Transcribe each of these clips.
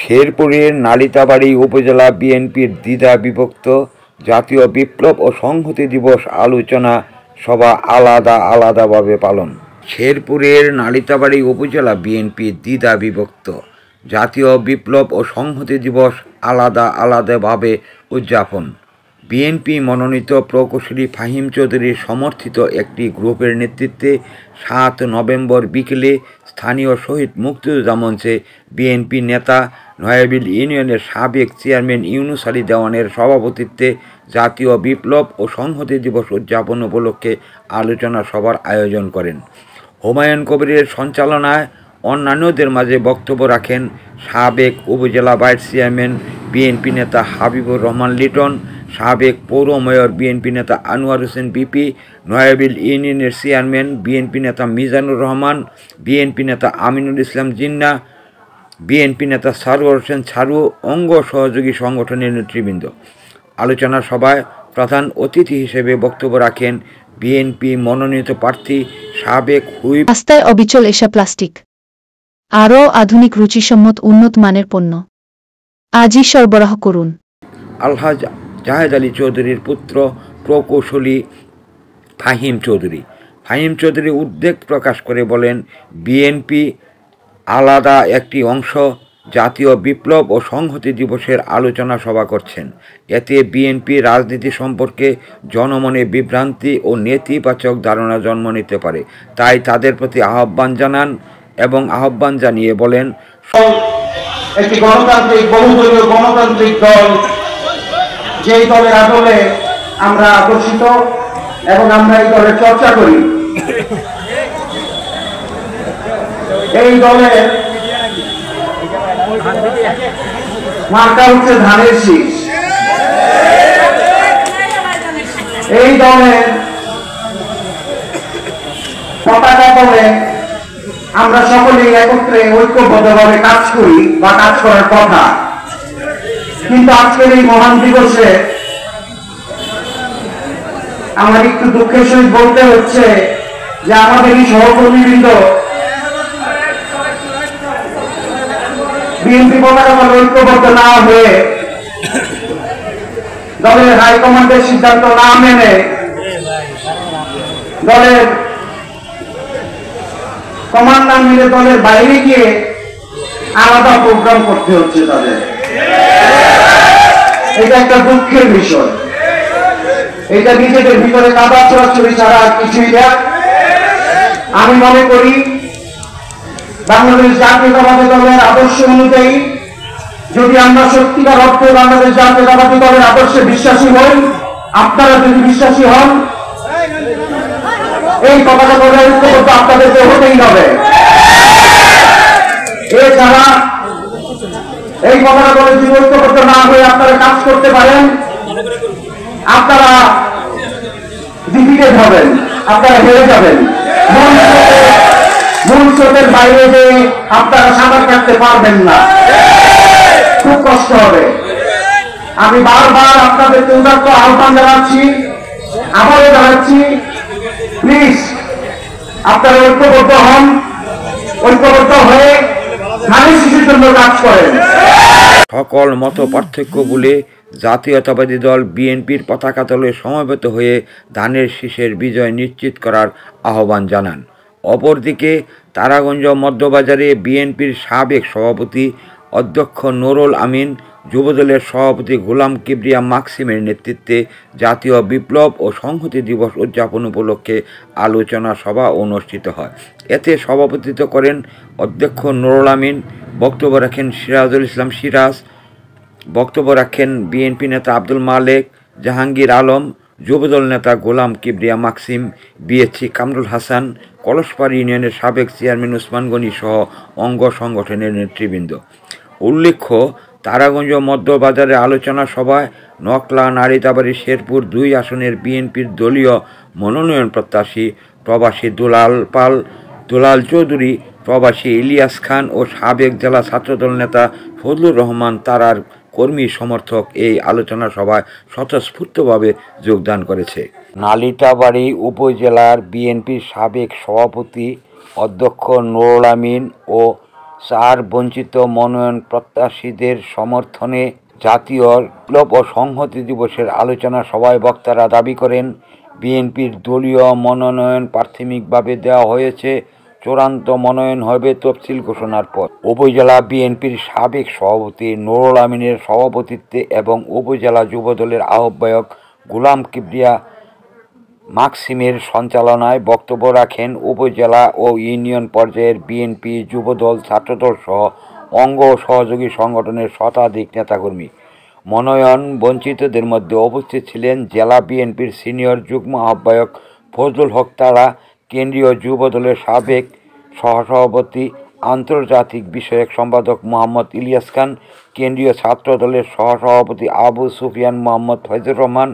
শেরপুরের নালিতাবাড়ী উপজেলা বিএনপির দ্বিধা বিভক্ত জাতীয় বিপ্লব ও সংহতি দিবস আলোচনা সভা আলাদাভাবে পালন। শেরপুরের নালিতাবাড়ী উপজেলা বিএনপির দ্বিধা বিভক্ত জাতীয় বিপ্লব ও সংহতি দিবস আলাদাভাবে উদযাপন। বিএনপি মনোনীত প্রকৌশলী ফাহিম চৌধুরীর সমর্থিত একটি গ্রুপের নেতৃত্বে 7 নভেম্বর বিকেলে স্থানীয় শহীদ মুক্তিযোদ্ধা মঞ্চে বিএনপি নেতা নয়াবিল ইউনিয়নের সাবেক চেয়ারম্যান ইউনুস আলী দেওয়ানের সভাপতিত্বে জাতীয় বিপ্লব ও সংহতি দিবস উদযাপন উপলক্ষে আলোচনা সভার আয়োজন করেন। হুমায়ুন কবিরের সঞ্চালনায় অন্যান্যদের মাঝে বক্তব্য রাখেন সাবেক উপজেলা ভাইস চেয়ারম্যান বিএনপি নেতা হাবিবুর রহমান লিটন, সাবেক পৌর মেয়র বিএনপি নেতা আনোয়ার হোসেন বিপি, নয়াবিল ইউনিয়নের চেয়ারম্যান বিএনপি নেতা মিজানুর রহমান, বিএনপি নেতা আমিনুল ইসলাম জিন্না, বিএনপি নেতা সারোয়ার হোসেন ছাড়ু, অঙ্গ সহযোগী সংগঠনের নেতৃবৃন্দ। আলোচনা সভায় প্রধান অতিথি হিসেবে বক্তব্য রাখেন বিএনপি মনোনীত প্রার্থী সাবেক হুইপ। রাস্তায় অবিচল এসা প্লাস্টিক, আরও আধুনিক রুচিসম্মত উন্নত মানের পণ্য আজই সরবরাহ করুন। আলহাজ জাহেদ আলী চৌধুরীর পুত্র প্রকৌশলী ফাহিম চৌধুরী উদ্বেগ প্রকাশ করে বলেন, বিএনপি আলাদা একটি অংশ জাতীয় বিপ্লব ও সংহতি দিবসের আলোচনা সভা করছেন। এতে বিএনপি রাজনীতি সম্পর্কে জনমনে বিভ্রান্তি ও নেতিবাচক ধারণা জন্ম নিতে পারে, তাই তাদের প্রতি আহ্বান জানিয়ে বলেন, একটি গণতান্ত্রিক বহুদলীয় গণতান্ত্রিক দল, যেই দলের আদলে আমরা আকর্ষিত এবং আমরা এই দলের চর্চা করি। এই দলের মার্কা হচ্ছে ধানের শীষ। এই দলের পতাকা তলে আমরা সকলেই একত্রে ঐক্যবদ্ধভাবে কাজ করি বা কাজ করার কথা। কিন্তু আজকের এই মহান দিবসে আমার একটু দুঃখের সহিত বলতে হচ্ছে যে আমাদের এই সহকর্মীবৃন্দ বিএনপি পতাকা তলে ঐক্যবদ্ধ না হয়ে, দলের হাইকমান্ডের সিদ্ধান্ত না মেনে, দলের কমান্ডার মিলে দলের বাইরে গিয়ে আলাদা প্রোগ্রাম করতে হচ্ছে তাদের। এটা একটা দুঃখের বিষয়। এটা নিজেদের ভিতরে কাদা ছড়াছড়ি ছাড়া আর কিছুই না। আমি মনে করি বাংলাদেশ জাতীয়তাবাদী দলের আদর্শ অনুযায়ী যদি আমরা সত্যিকার অর্থে বাংলাদেশ জাতীয়তাবাদী দলের আদর্শে বিশ্বাসী হই, আপনারা যদি বিশ্বাসী হন, এই পতাকা দলের ঐক্যবদ্ধ আপনাদেরকে হতেই হবে। এছাড়া এই পতাকা দলের যদি ঐক্যবদ্ধ না হয়ে আপনারা কাজ করতে পারেন, আপনারা ডিফিটেড হবেন, আপনারা হেরে যাবেন। মূল স্রোতের বাইরে যে আপনারা সাঁতার কাটতে পারবেন না, খুব কষ্ট হবে। আমি বারবার আপনাদেরকে উদাত্ত আহ্বান জানাচ্ছি, আবারও জানাচ্ছি, প্লিজ আপনারা ঐক্যবদ্ধ হন, ঐক্যবদ্ধ হয়ে ধানের শীষের জন্য কাজ করেন। সকল মত পার্থক্য বলে জাতীয়তাবাদী দল বিএনপির পতাকা তলে সমবেত হয়ে ধানের শীষের বিজয় নিশ্চিত করার আহ্বান জানান। অপরদিকে তারাগঞ্জ মধ্যবাজারে বিএনপির সাবেক সভাপতি অধ্যক্ষ নুরুল আমিন, যুবদলের সভাপতি গোলাম কিবরিয়া মাকসিমের নেতৃত্বে জাতীয় বিপ্লব ও সংহতি দিবস উদযাপন উপলক্ষে আলোচনা সভা অনুষ্ঠিত হয়। এতে সভাপতিত্ব করেন অধ্যক্ষ নুরুল আমিন, বক্তব্য রাখেন সিরাজুল ইসলাম সিরাজ, বক্তব্য রাখেন বিএনপি নেতা আব্দুল মালেক, জাহাঙ্গীর আলম, যুবদল নেতা গোলাম কিবরিয়া মাকসিম, বিএসসি কামরুল হাসান, কলসপাড় ইউনিয়নের সাবেক চেয়ারম্যান ওসমান গনি সহ অঙ্গ সংগঠনের নেতৃবৃন্দ। উল্লেখ্য, তারাগঞ্জ মধ্যবাজারে আলোচনা সভায় নকলা, নালিতাবাড়ী, শেরপুর 2 আসনের বিএনপির দলীয় মনোনয়ন প্রত্যাশী প্রবাসী দুলাল চৌধুরী, প্রবাসী ইলিয়াস খান ও সাবেক জেলা ছাত্রদল নেতা ফজলুর রহমান তারার কর্মী সমর্থক এই আলোচনা সভায় স্বতঃস্ফূর্তভাবে যোগদান করেছে। নালিতাবাড়ী উপজেলার বিএনপির সাবেক সভাপতি অধ্যক্ষ নুরুল আমিন ও 4 বঞ্চিত মনোনয়ন প্রত্যাশীদের সমর্থনে জাতীয় বিপ্লব ও সংহতি দিবসের আলোচনা সভায় বক্তারা দাবি করেন, বিএনপির দলীয় মনোনয়ন প্রাথমিকভাবে দেওয়া হয়েছে, চূড়ান্ত মনোনয়ন হবে তফসিল ঘোষণার পর। উপজেলা বিএনপির সাবেক সভাপতি নুরুল আমিনের সভাপতিত্বে এবং উপজেলা যুবদলের আহ্বায়ক গোলাম কিবরিয়া মাকসিমের সঞ্চালনায় বক্তব্য রাখেন উপজেলা ও ইউনিয়ন পর্যায়ের বিএনপি, যুবদল, ছাত্রদল সহ অঙ্গ ও সহযোগী সংগঠনের শতাধিক নেতাকর্মী। মনোনয়ন বঞ্চিতদের মধ্যে উপস্থিত ছিলেন জেলা বিএনপির সিনিয়র যুগ্ম আহ্বায়ক ফজলুল হক তারা, কেন্দ্রীয় যুবদলের সাবেক সহসভাপতি আন্তর্জাতিক বিষয়ক সম্পাদক মোহাম্মদ ইলিয়াস খান, কেন্দ্রীয় ছাত্রদলের সহসভাপতি আবু সুফিয়ান মোহাম্মদ ফয়জুর রহমান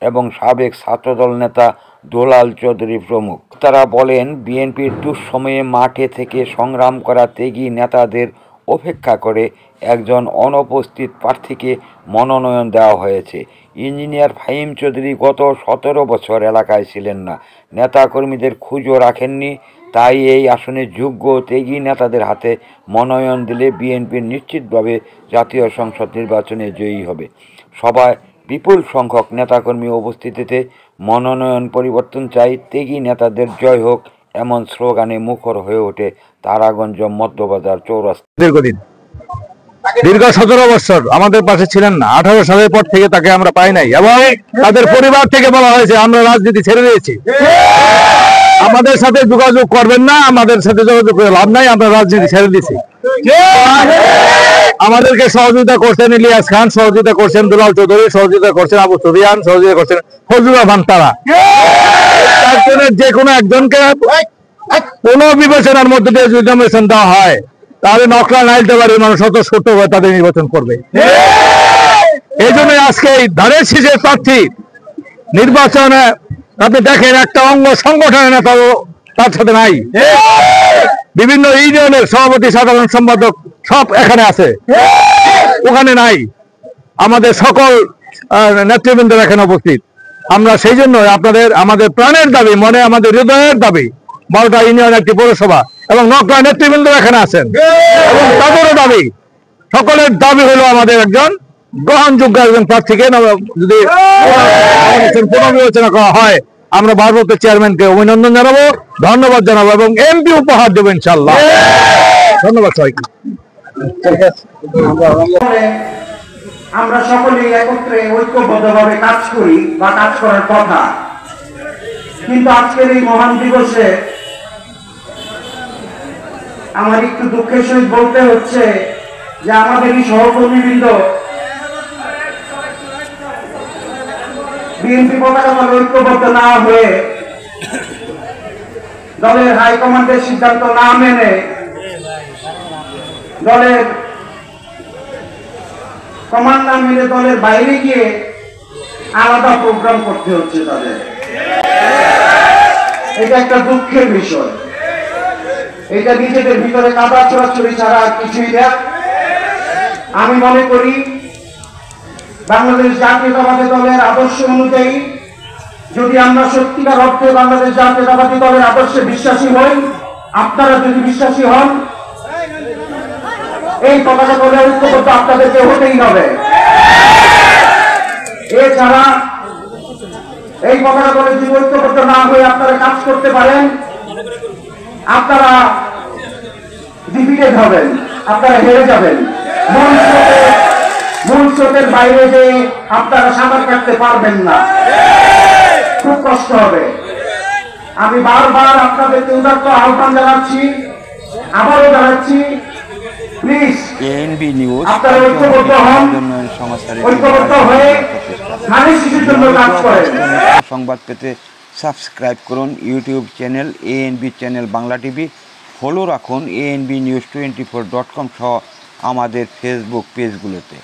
এবং সাবেক ছাত্রদল নেতা দুলাল চৌধুরী প্রমুখ। তারা বলেন, বিএনপির দুঃসময়ে মাঠে থেকে সংগ্রাম করা ত্যাগী নেতাদের উপেক্ষা করে একজন অনুপস্থিত প্রার্থীকে মনোনয়ন দেওয়া হয়েছে। ইঞ্জিনিয়ার ফাহিম চৌধুরী গত 17 বছর এলাকায় ছিলেন না, নেতাকর্মীদের খোঁজও রাখেননি। তাই এই আসনে যোগ্য ত্যাগী নেতাদের হাতে মনোনয়ন দিলে বিএনপি নিশ্চিতভাবে জাতীয় সংসদ নির্বাচনে জয়ী হবে। সভায় বিপুল সংখ্যক নেতাকর্মী উপস্থিতিতে মনোনয়ন পরিবর্তন চাই, ত্যাগী নেতাদের জয় হোক এমন স্লোগানে মুখর হয়ে ওঠে তারাগঞ্জ মধ্যবাজার চৌরাস্তা। দীর্ঘ 17 বছর আমাদের পাশে ছিলেন না, 18 সালের পর থেকে তাকে আমরা পাই নাই এবং তাদের পরিবার থেকে বলা হয়েছে আমরা রাজনীতি ছেড়ে দিয়েছি, আমাদের সাথে যোগাযোগ করবেন না, আমাদের সাথে যোগাযোগ করে লাভ নাই, আমরা রাজনীতি ছেড়ে দিয়েছি। আমাদেরকে সহযোগিতা করছেন ইলিয়াস খান, সহযোগিতা করছেন দুলাল চৌধুরী, সহযোগিতা করছেন আবু সুফিয়ান, সহযোগিতা করছেন ফজলুর রহমান তারা। যে কোনো একজনকে কোনো বিবেচনার মধ্যে দিয়ে যদি নমিনেশন দেওয়া হয় তাহলে নকলা নাইলতে পারে মানুষ অত ছোট হয়ে তাদের নির্বাচন করবে। এই জন্য আজকে এই ধানের শীষের প্রার্থী নির্বাচনে আপনি দেখেন একটা অঙ্গ সংগঠনের নেতাও তার সাথে নাই, বিভিন্ন ইউনিয়নের সভাপতি, সাধারণ সম্পাদক সব এখানে আছে, ওখানে নাই। আমাদের সকল নেতৃবৃন্দ এখানে উপস্থিত। আমরা সেই জন্য আমাদের প্রাণের দাবি, মনে আমাদের হৃদয়ের দাবি 12টা ইউনিয়ন, একটি পৌরসভা এবং নকলা নেতৃবৃন্দ এখানে আছেন এবং তাদেরও দাবি, সকলের দাবি হলো আমাদের একজন গ্রহণযোগ্য একজন প্রার্থীকে যদি পুনর্বিবেচনা করা হয় আমরা ভারপ্রাপ্ত চেয়ারম্যানকে অভিনন্দন জানাবো, ধন্যবাদ জানাবো এবং এমপি উপহার দেবো ইনশাল্লাহ। ধন্যবাদ সবাইকে। আমরা সকলেই একত্রে ঐক্যবদ্ধভাবে কাজ করি বা কাজ করার কথা, কিন্তু আজকের এই মহান দিবসে আমার একটু দুঃখের সহিত বলতে হচ্ছে যে আমাদের এই সহকর্মীবৃন্দ বিএনপি পতাকা দল ঐক্যবদ্ধ না হয়ে, দলের হাইকমান্ডের সিদ্ধান্ত না মেনে, দলের কমান্ড না মেনে দলের বাইরে গিয়ে আলাদা প্রোগ্রাম করতে হচ্ছে তাদের। এটা একটা দুঃখের বিষয়। এটা নিজেদের ভিতরে কাদা ছোড়াছড়ি ছাড়া কিছুই না। আমি মনে করি বাংলাদেশ জাতীয়তাবাদী দলের আদর্শ অনুযায়ী যদি আমরা সত্যিকার অর্থে বাংলাদেশ জাতীয়তাবাদী দলের আদর্শে বিশ্বাসী হই, আপনারা যদি বিশ্বাসী হন, এই পতাকা দলে ঐক্যবদ্ধ আপনাদেরকে হতেই হবে। এছাড়া এই পতাকা দলে যদি ঐক্যবদ্ধ না হয়ে আপনারা কাজ করতে পারেন, আপনারা ডিফিটেড হবেন, আপনারা হেরে যাবেন। মূল স্রোতের বাইরে যে আপনারা সাঁতার কাটতে পারবেন না, খুব কষ্ট হবে। আমি বারবার আপনাদেরকে উদাত্ত আহ্বান জানাচ্ছি, আবারও জানাচ্ছি, প্লিজ আপনারা ঐক্যবদ্ধ হন, ঐক্যবদ্ধ হয়ে ধানের শীষের জন্য কাজ করেন। সংবাদ পেতে সাবস্ক্রাইব করুন YouTube channel ANB channel Bangla TV, follow রাখুন ANBnews24.com সহ আমাদের ফেসবুক পেজগুলোতে।